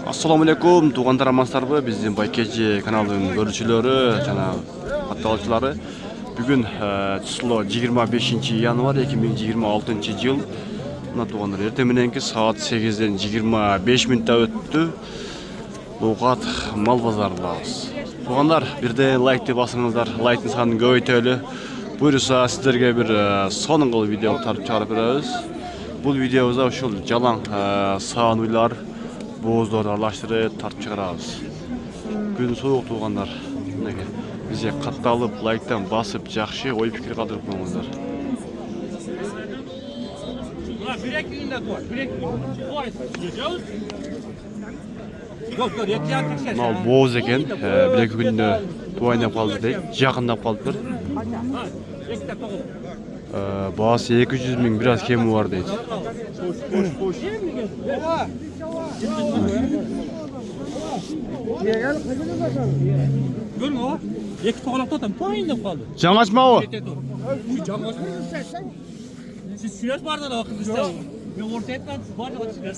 Assalamu alaikum, tuğanlar amanslarby, bizim Baykeji kanalının görüşçülері, jana katılgıçylary. Bugün çyslo 25 yanvar 2026 yıl. Muna tuğanlar ertemenenki saat 8'den 25 minutda öttü. Loqat mal bazarındayız. Tuğanlar birde like basыңыздар, like'ın sanını көбөйтөлү. Buyursa sizlerge bir sonuncu video tarıp çağırıp berебиз. Bu videomuzda uşul jalan sağanuylar boğazları aralashtirip tartып çıkarabız. Gün soğuk tuğanlar. Bize katlanıp like'tan basıp жақшы ой пикир калтырып коюңуздар. Mal boğaz eken, bilek günde tuğayna kaldı deyip, жақындап kaldı. Bağısı 200 bin biraz kemi var deyip. Görme o. Iki toğlakta tam toğayında kaldı. Can açma o. Siz süreç vardı da bakın işte. Ben orta etmem. Var da süreç.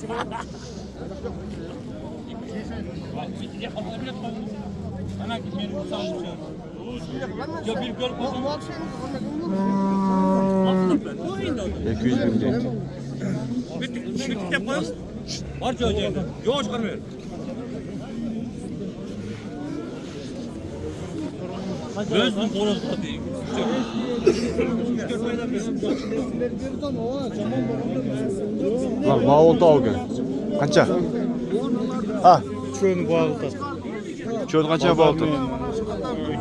Hemen gitmeyelim. Ya bir gör koydum. 200 bin deyip. Bitti yaparız. Var çocuğum. Yok çıkarmıyor. Gözüm korozda değil. Lan bağoltu al gün. Kaça? Ha. Çöğünü bağlıta. Çöğün kaça bağoltu?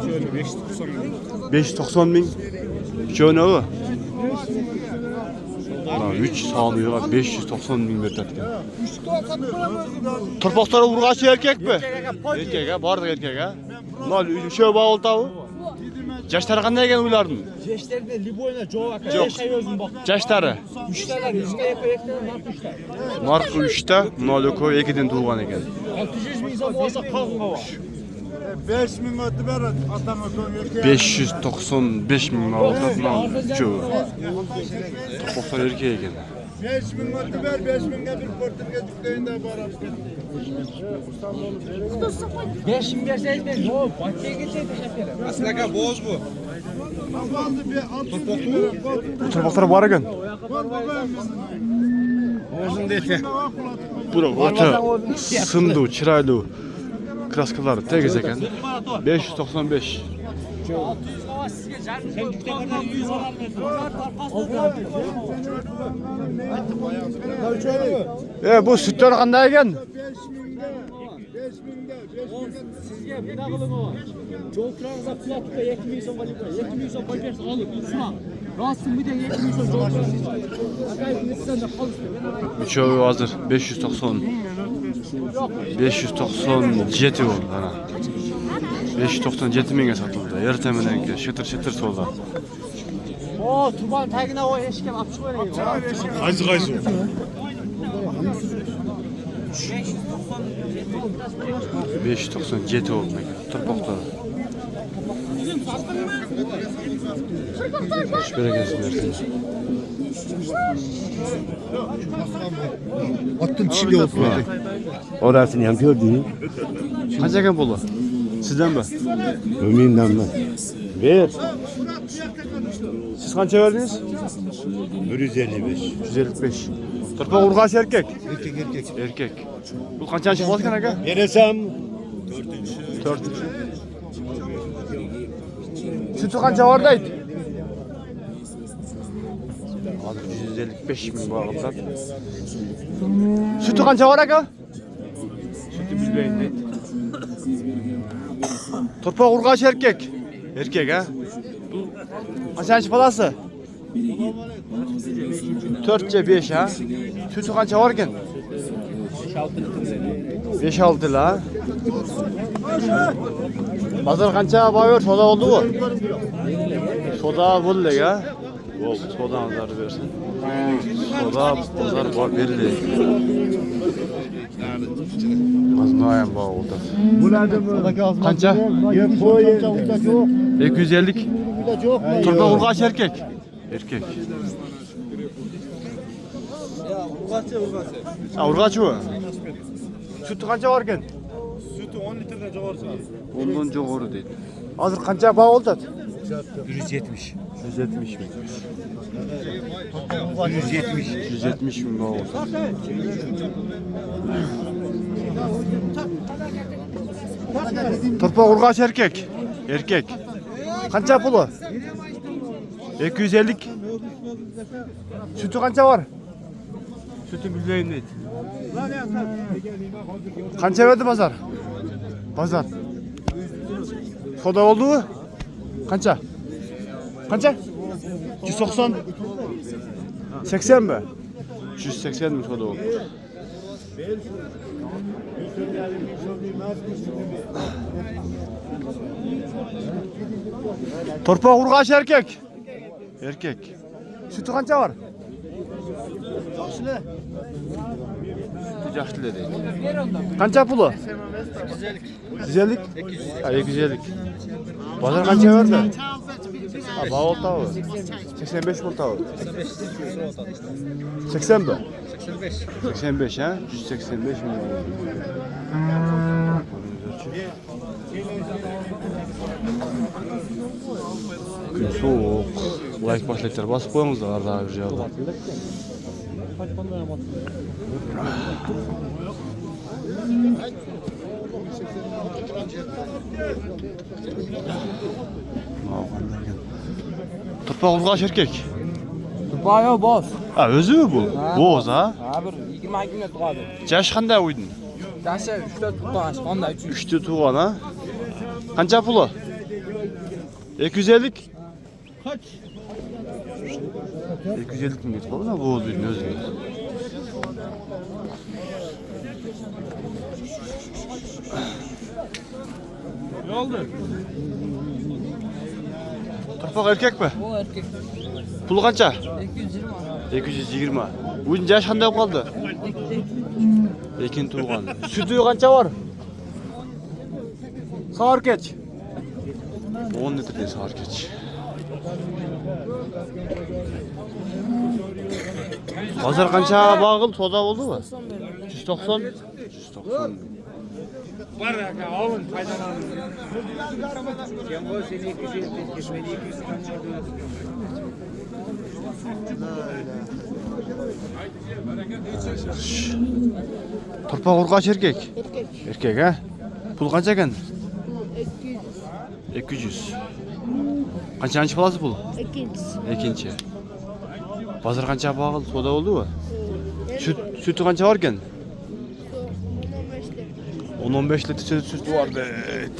Çöğünü 590 bin. 590 bin. Çöğün o. 3 sağlıyor 590 bin verdi. Tırpaklara vurgaçı erkek mi? Erkek ha, bardak erkek ha. Mal üçe bağoltu o. Yaşları qanday ekan ularning? Yaşlarında Liboyna Jovaka. Yaşları. 3'teler, 100'ge yapayaklar, Mark 3'te, Noloko 2'den tuğan ekan. 600 bin so'm olsa qalğınga var. 5 bin ötü ver atama koyuyor. 595 bin aldı. Çoğu. Tırpaklar erkek ekan. 5 bin ötü ver 5 binge bir portürge dükkanında barap. 5 bin verseniz ben yok. Bahçeye geçseydim şekerim. Aslaka boz bu. Kapandı bir 60 bin lira. Tırpaklar var ekan. Bozun dete. Bura ota sındı, çıraylı. Kraskalar tegiz ekan. 595. Sen gittiğin kadar 100 var mı? Bu sütler qanday ekan? 5 binde. 5 binde. 5 binde. Sizge bir daha kılın o. Joltrağınıza platıda 2 bin so'm alıp 2 bin so'm koyarsa alıp şuna. Rastın bir de 2 bin so'm joltrağınıza. Akayıp gitsen de kalıştı. Üçoğu hazır 590. 597 oldu ana. 597 mingga satıldı. Ertemenenki şıtır solda. O tuban tagına o eşkem apçı koyayım. Qaysı? 597 oldu. Tırpaklar. Şöyle gelsin. Attın içinde oturdu. Orasını hem gördün. Kaç ekan bolu? Sizden mi? Ömründen mi? Ver. Siz kança verdiniz? 155. 155. Tırpak urgaç erkek. Erkek. Erkek. Bu kançan çıkmaz kan aga? Veresem. 4. Sütü kança vardaydı? Abi 155 bin bağlıklar. Sütü kança var aga? Sütü bilmeyin deydi. Tırpak urgaç erkek. Erkek ha? Kaçıncı palası? 4'ce 5 ha? Sütü kança var eken? 5-6 la. Bazar kança bağır, soda oldu mu? Soda buldu ya. Soda nazarı versin. Soda bazar var verildi. Aznayan bağ oldu. Kança? 250. Turda urgaç erkek. Erkek. Urgaç mı? Sütü qancha var ekan? Sütü 10 litreden жоғары шығады. Ondan жоғары deydi. Hazır qancha baho oladi? 170. 170 ming. 170. 170 ming baho olsa. Turpa urgaç erkek. Erkek. Qancha puli? 250. Sütü qancha var? Sütü bilmeyin deydi. Qancha verdi bazar? Bazar. Soda oldu mu? Qancha? Qancha? 190. 80 mi? 180 mi soda oldu? Torpa urgaç erkek. Erkek. Sütü qancha var? Sütü yaxşı deydi. Qancha puli? 150. 250. Bazar qancha verdi? Ha, baho oltavi. 85 oltavi. 80 mi? 85 ha? 185 mi? Gün soğuk. Like başlayacaklar. Basıp koyamızlar arada bir cevabı. Turpa urgaç erkek. Bayağı boz. Ha, özü mü bu? Boz ha? Ha bir 20 günde turadi. Yaş qanday uydun? Yaşı 3'te tutgan, qanday 3. 3'te tuğan ha? Qancha puli? 250. Kaç? 250 ming ketib qoldi bu o'zini o'zini. Ne oldu? Turpoq erkek mi? O erkek. Puli qancha? 220. 220. O'zini yash qanday qoldi? Ekin tuğan. Sütü qancha var? Sağır keç. 10 litre sağır keç. Hazır qancha bağıl soda oldu mu? 190. 190. Var ya, alın faydalanın. Sen o seni 270, beni 200 Turpa urgaç erkek. Erkek ha? Pul qancha ekan? 200. Qanchanichi balasi pul? Ikkinchi. Bazar qancha bağıl soda oldu mu? Sütü qancha var ekan? 10-15 litre süt var deydi.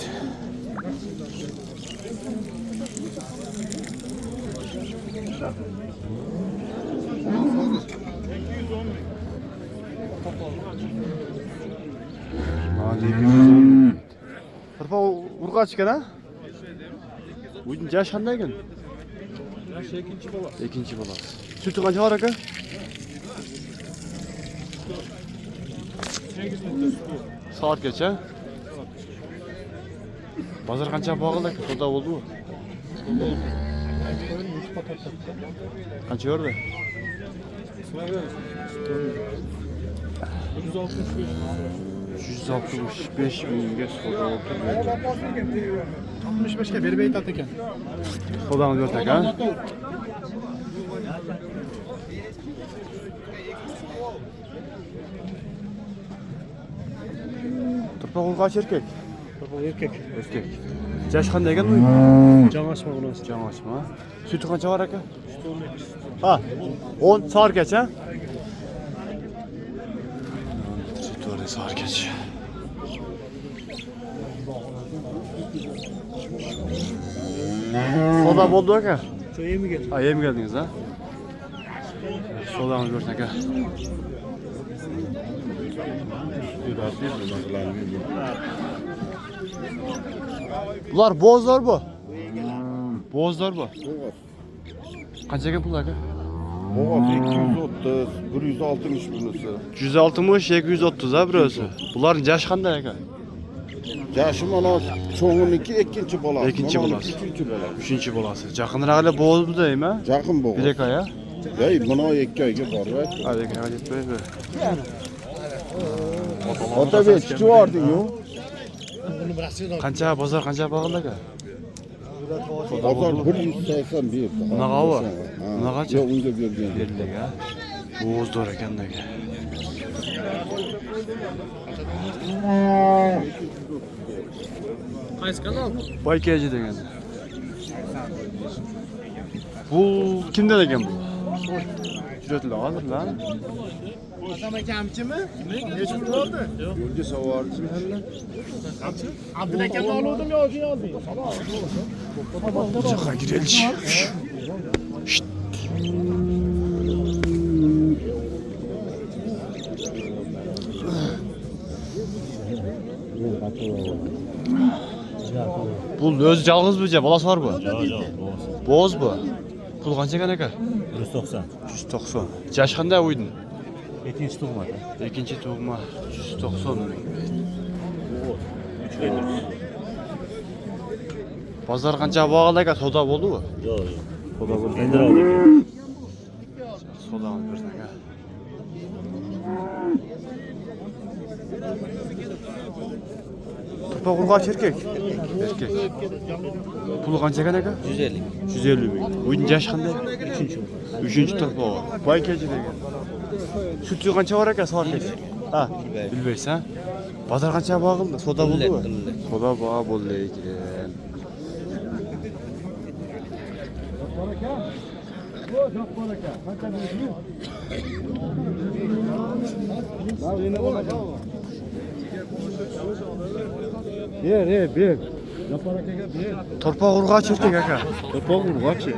Turpa urgaç ekan ha? O'zini yash qanday ekan? Yaşı ikinci bola. Ikkinchi balasi. Sütü qancha var ekan? 8 litre sütü. Soatgacha. Bazar qancha bağlı ekan? Soda oldu mu? Qancha verdi? 165 mingga soda oldu. 65'e verip aytat ekan. Sodani bersak ha? Turpa urgaç erkek. Bu erkek. Erkek. Yaş qanday ekan bu? Can açma bunu. Can açma. Sütü qancha var aka? Ha, 10 sarkeç ha? Sütü var sarkeç. Soda oldu aka? Şöyle mi geldi? Ha, yem geldiniz ha? Sodamı görsün aka. Bunlar bozlar bu. Bozlar bu. Qancha ekan pul aka? Boğaz 230, 160 bunisi. 160, 230 ha birisi. Buların yaşı qanday aka? Yaşı mana çoğununki ikkinchi bolasi. Ikkinchi bolasi. Uchinchi bolasi. Uchinchi bolasi. Yaqinroq ele boz bu deymi? Yaqin boğaz. Bir aka ya. Ey, mana 2 oyga borib ayt. Hadi aka yetmaydi. Otabek kichik yubording-ku. Qancha bozor qancha bag'ildi aka? Bozor 180 berdi. Bunaqavi? Bunaqacha? Yo'q, unga bergan. Berdik a. Bo'zdor ekan aka. Qaysi kanal? Baykaji degan. Bu kimdan ekan bu? Juratli hozirlar. Adam akamchimi? Necha pul oldi? Yo'lga savorchimi hali? Abdul akamni oldim yo o'zing olding? Buyoqqa kirelish. Bu o'zi yolg'iz bo'ja, bolasi bor bu? Yo'q, bo'z bu. Pul qancha ekan aka? 190. 190. Yash qanday o'ydin? Ikkinchi tug'ma. Ikkinchi tug'ma 190 ming. Bozor qancha bag'ildi aka? Savdo bo'ldimi? Yo'q, yo'q. Savdo bo'ldi. Endi oldik. Savdo bersin aka. To'pa qurg'och erkak. Erkak. Puli qancha ekan aka? 150. 150 ming. O'yin yash qanday? 3-chi to'pa. Baykaji degan. Suti qancha bor aka soatlik? Ha, bilmaysan. Bozor qancha bag'ildi? Savdo bo'ldimi? Savdo bo'ldi ekan. Ber. Torpa urg'och erkak aka. To'poq urg'ochi.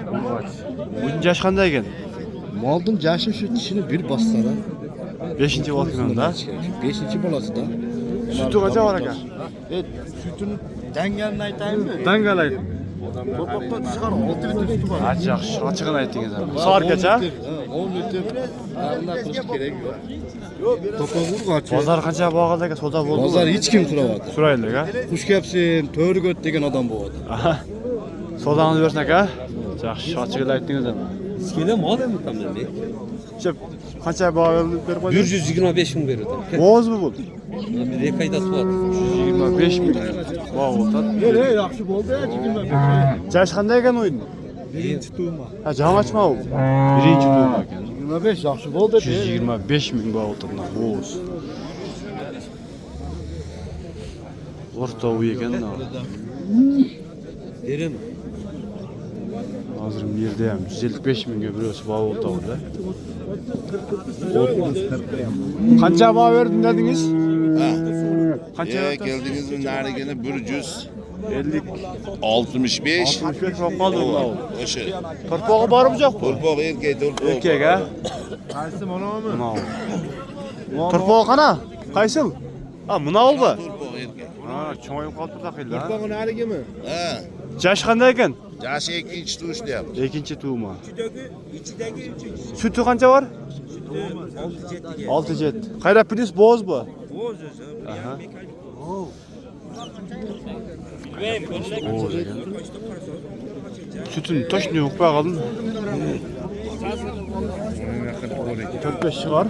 O'yin yash qanday ekan? Moldim jashi shu tishini bir bossara. 5-voltmanda. 5-chi bolasida. Suti qancha bor aka? Sütünü dengelini aytayımı? Dangalay. Topakta çıkar 6 litre sütü var. Yaxshi, ochiqini aytdingiz. Soatgacha? 10 litre. Bunlar kırışık gerek yok. Topak urg'ochi. Bozor qancha bag'ildi aka? Savdo bo'ldi. Bozor hiç kim so'rayapti. So'raylik a. Xush kelibsin, to'g'ri ko't degan odam bo'ladi. Aha. Savdoni bersin aka. Yaxshi, ochiqini aytdingiz ama. Skele mal mı tamam be? Chip, qancha bag'ildi berib qo'ying. 125 ming berdi. Bo'zmi bu? Bir kaydası var. 125 ming. Bag'ildi. yaxshi bo'ldi, chigilma. Yash qanday ekan o'yin? Birinchi tuğma. Ha, jamachma u. Birinchi to'yma ekan. 25 yaxshi bo'ldi. 125 ming bag'ildi. Bo'z. O'rta uy ekan-da. Derim. Hozir bu yerda ham 155 mingga biroz bag'ildi o'rda. Qancha baho verdin dedingiz? Qancha Geldiniz mi narigini 50 165. 65 bo'lib qoldi u. O'sha. Torpog'i bormi yo'qmi? To'rpoq erkak to'rpoq. Erkak a? Qaysi manami? Mana. Torpog'i qana? Qaysil? Ha, buna oldi. To'rpoq erkak. Ha, cho'ng'ib qolib turdi qildi. To'rpog'i narigimi? Ha. Yash qanday ekan? Yaşı ikkinchi tush deyapti. Ikkinchi tug'ma. Suti qancha bor? 6-7. Qayrab plis bo'z bu. Bo'z. Aha. Bo'z ekan. Sütün toshni uqmay qoldim. 45 chiqar.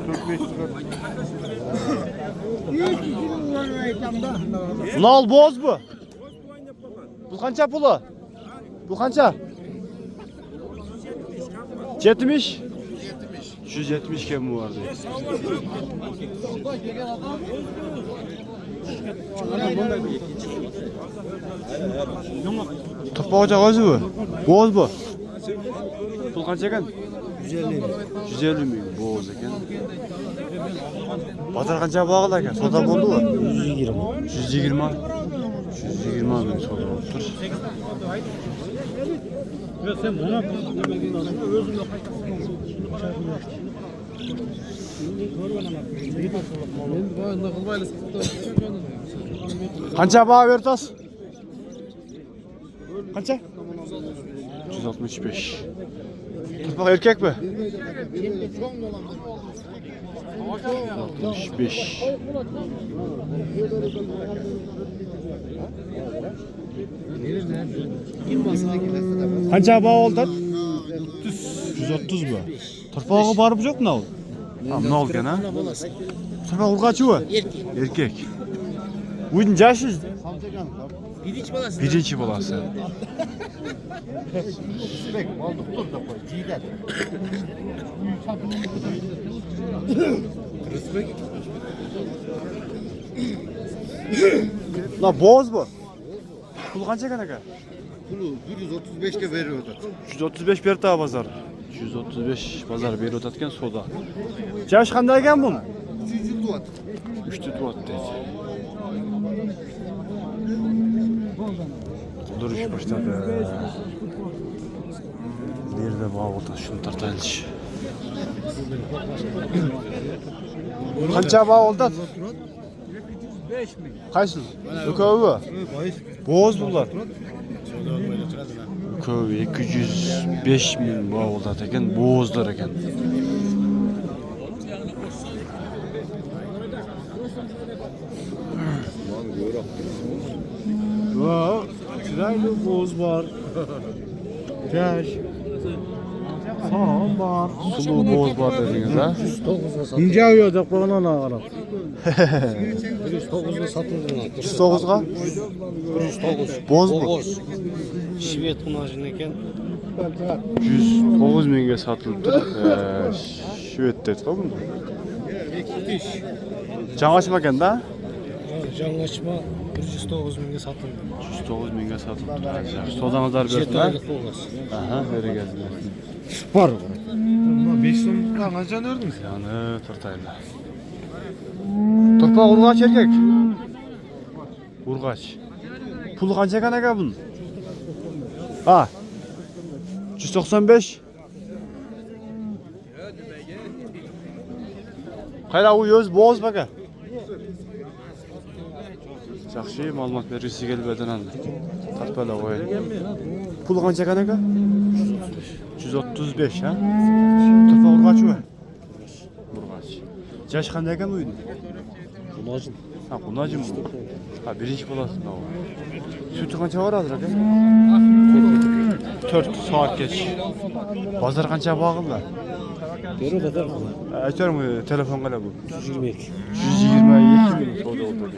45 chiqar. Nol bo'z bu. Bu qancha puli? Bu qancha? 70. 170 kim bu vardı? To'rtboqcha o'zi bu. Bo'z bu. Pul qancha ekan? 150 ming bo'z ekan. Bozor qancha bog'li ekan? Savdo bo'ldimi? 120. 120 ming savdo bo'libdir. Sen bana özümle Qancha baho bertas? Qancha? 165. To'rtboq erkakmi? 65. Qancha baho oldi? 130 bu. To'rpog'i bormi yo'qmi u? Ha, ne oldu gene? Sana urgaçı mı? Erkek. Uydun yaşı? Birinci balası. La boz bu. Pul kança kanaka? Pulu 135'te veriyordu. 135 bir daha pazar. 135 pazar beri otatken soda. Yaş qanday ekan bunun? 3 yıl tuvat. 3 tuat dedi. Duruş başladı. Nerede bağ oldu? Şunu tartaylıç. Qancha bağ oldu? 5 mi? Qaysi? Ökövi. Boz bunlar. Ökövi 205 min bağ oldu ekan, bozlar ekan. Çıraylı boz var. Yaş. Sağ var. Sulu boz var dediniz ha? İnce uyuyordu bana ağırım. 109'da satıldı. 109'ga? 109. Boz bu. Şivet kunajın eken. 109 minge satılıptır. Şüvet dedi o bunu. Жаңашма ekan da? Жаңlaşma 109 minge satıldı. 109 minge satılıptır. Sodanızlar bersin 7 ha? aylık bolğas. Aha, beri gelsin. Var. 5 so'm qancha ördünüz? Yani tırtayla. Torpaq urgaç erkek. Urgaç. Pulu qancha ekan aka bunun? Ha. 195. Qayda u öz boz baka. Yaxshi ma'lumot bergisi kelib ekan. Tarpala qo'ying. Pulu qancha ekan aka? 135 ha? Torpaq urgaç mı? Urgaç. Yaş qanday ekan uyning? Kunajın. Ha, kunajın bu. Ha, birinchi bo'lasın o. Sütü qancha var hozir aka? 4 soat geç. Bozor qancha bağıldı? Beri kadar. Aytırım telefon qala bu. 122. 122 min soda oldu.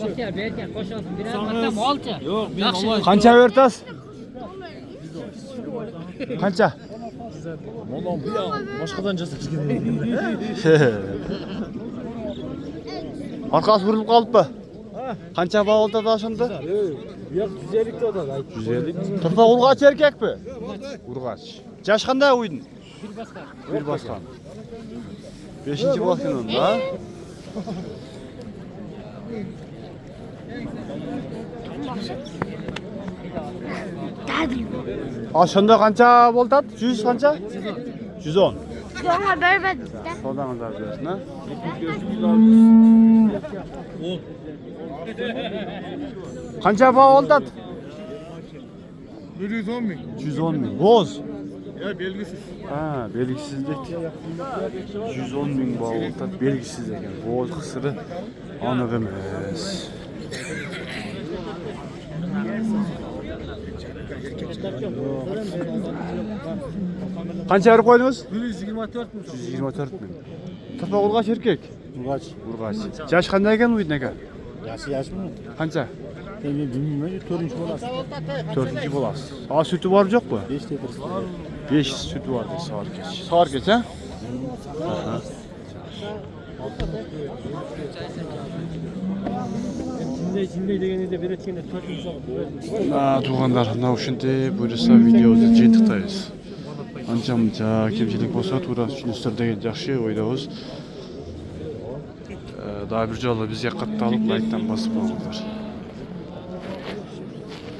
Bak ya berken koşalım. Biraz baksam olca. Yok ben olmaz. Qancha bertas? Qancha? Oğlum bu ya başkadan jasatgan. Arkası vurup kalıptı. Qancha bağ oldu da şimdi? Yok 150 da da. 150. Turpa urgaç erkek mi? Urgaç. Yaş qanday uydun? Bir baskan. 5-ci baskan onda. Aşında qancha boltat? 100 qancha? 110. Sonra berber. Sodanızlar diyorsun ha? Qancha bağ oltat? 110 min. 110 min. Boz. Ya belgisiz. Ha, belgisizlik. 110 min bağ oltat belgisiz ekan. Boz qısırı anıq emas. Qancha berib qo'ydingiz? 124 mi? 124 min. Turpa urgaç erkek. Urgaç. Urgaç. Yaş qanday ekan uydun aka? Yaşı mı? Qancha? Ben bilmiyorum. 4. bolası. 4-cü bolası. Aa, sütü var yo'q bu? 5 litre. 5 sütü var de sağır geç. Sağır geç ha? Aha. Şimdi degende bir etkende 4 insan. Туғандар, мынау үшінде бұйырса видеоды жиынтықтаймыз. Анша-мұнша кемшілік болса, тура түсіністер деген жақсы ойдауыз. Daha bir жолы бізге қатты алып, лайктан басып болыңыздар.